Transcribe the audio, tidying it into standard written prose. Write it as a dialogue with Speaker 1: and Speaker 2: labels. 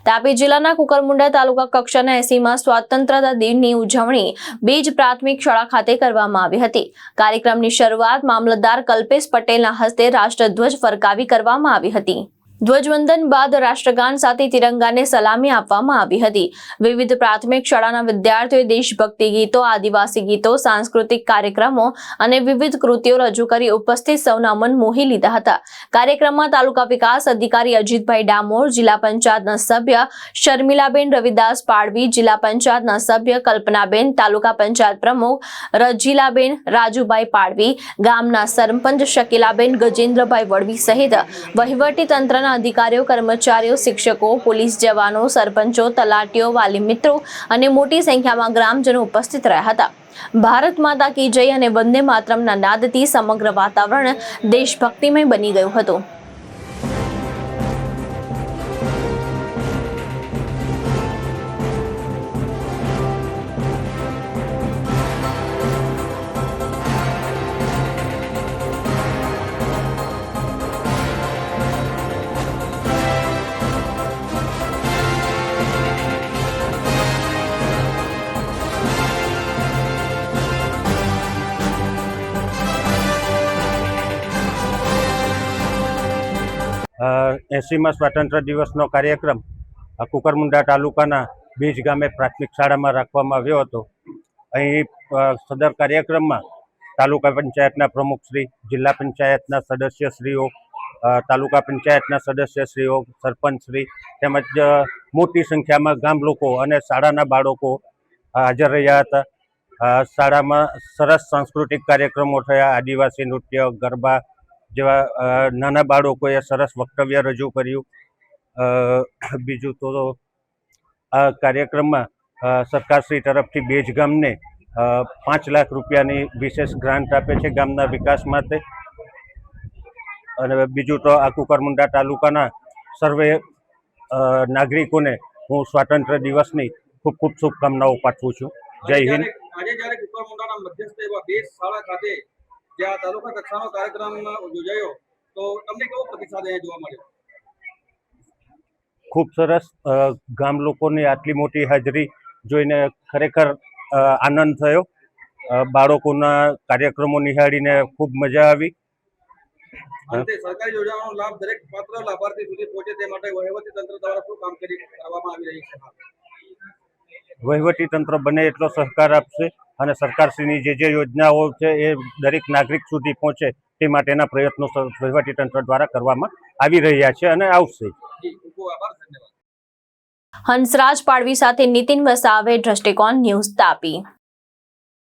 Speaker 1: તાપી જિલ્લાના કુકરમુંડા તાલુકા કક્ષાના 80મા સ્વાતંત્ર્યતા દિનની ઉજવણી બીજ પ્રાથમિક શાળા ખાતે કરવામાં આવી હતી। કાર્યક્રમની શરૂઆત મામલતદાર કલ્પેશ પટેલના હસ્તે રાષ્ટ્રધ્વજ ફરકાવી કરવામાં આવી હતી। ધ્વજવંદન બાદ રાષ્ટ્રગાન સાથે તિરંગાને સલામી આપવામાં આવી હતી। વિવિધ પ્રાથમિક શાળાના વિદ્યાર્થીઓએ દેશભક્તિ ગીતો, આદિવાસી ગીતો, સાંસ્કૃતિક કાર્યક્રમો અને વિવિધ કૃતિઓ રજૂ કરી ઉપસ્થિત સૌના મન મોહી લીધા હતા। કાર્યક્રમમાં તાલુકા વિકાસ અધિકારી અજીતભાઈ ડામોર, જિલ્લા પંચાયતના સભ્ય શર્મિલાબેન રવિદાસ પાડવી, જિલ્લા પંચાયતના સભ્ય કલ્પનાબેન, તાલુકા પંચાયત પ્રમુખ રજીલાબેન રાજુભાઈ પાડવી, ગામના સરપંચ શકીલાબેન ગજેન્દ્રભાઈ વડવી સહિત વહીવટી તંત્રના अधिकारियों, कर्मचारियों, शिक्षकों, पुलिस जवानों, सरपंचों, तलाटियों, वाली मित्रों અને મોટી સંખ્યામાં ગ્રામજનો ઉપસ્થિત રહ્યા હતા। ભારત માતા કી જય અને વંદે માતરમના નાદથી સમગ્ર વાતાવરણ દેશભક્તિમય બની ગયું હતું।
Speaker 2: એસીમાં સ્વાતંત્ર્ય દિવસનો કાર્યક્રમ કુકરમુંડા તાલુકાના બીજ ગામે પ્રાથમિક શાળામાં રાખવામાં આવ્યો હતો। અહીં સદર કાર્યક્રમમાં તાલુકા પંચાયતના પ્રમુખશ્રી, જિલ્લા પંચાયતના સદસ્યશ્રીઓ, તાલુકા પંચાયતના સદસ્યશ્રીઓ, સરપંચશ્રી તેમજ મોટી સંખ્યામાં ગામ લોકો અને શાળાના બાળકો હાજર રહ્યા હતા। શાળામાં સરસ સાંસ્કૃતિક કાર્યક્રમો થયા। આદિવાસી નૃત્ય, ગરબા જેવા નાના બાળકોએ સરસ વક્તવ્ય રજૂ કર્યું। બીજું તો આ કાર્યક્રમમાં સરકારશ્રી તરફથી બેજ ગામને 5 લાખ રૂપિયાની વિશેષ ગ્રાન્ટ આપે છે ગામના વિકાસ માટે। અને બીજું તો આ કુકરમુંડા તાલુકાના સર્વે નાગરિકોને હું સ્વાતંત્ર્ય દિવસની ખૂબ ખૂબ શુભકામનાઓ પાઠવું છું। જય હિન્દ।
Speaker 3: આજે જ્યારે કુકરમુંડાના મધ્યસ્થ એવા બેજ શાળા ખાતે જ્યાં તાલુકા કક્ષાનો કાર્યક્રમ યોજાયો તો તમને કેવો પ્રતિસાદ જોવા મળ્યો?
Speaker 2: ખૂબ સરસ। ગામ લોકોની આટલી મોટી હાજરી જોઈને ખરેખર આનંદ થયો। બાળકોના કાર્યક્રમો નિહાળીને ખૂબ મજા આવી।
Speaker 3: સરકારી યોજનાનો લાભ દરેક પાત્ર લાભાર્થી સુધી પહોંચે તે માટે વહીવટી તંત્ર દ્વારા શું કામગીરી કરવામાં આવી રહી છે?
Speaker 2: વહીવટી તંત્ર બને એટલો સહકાર આપશે અને સરકારશ્રીની જે યોજનાઓ છે એ દરેક નાગરિક સુધી પહોંચે તે માટેના પ્રયત્નો વહીવટી તંત્ર દ્વારા કરવામાં આવી રહ્યા છે અને આવશે।
Speaker 1: હંસરાજ પાડવી સાથે નીતિન વસાવે, દ્રષ્ટિકોણ ન્યૂઝ, તાપી।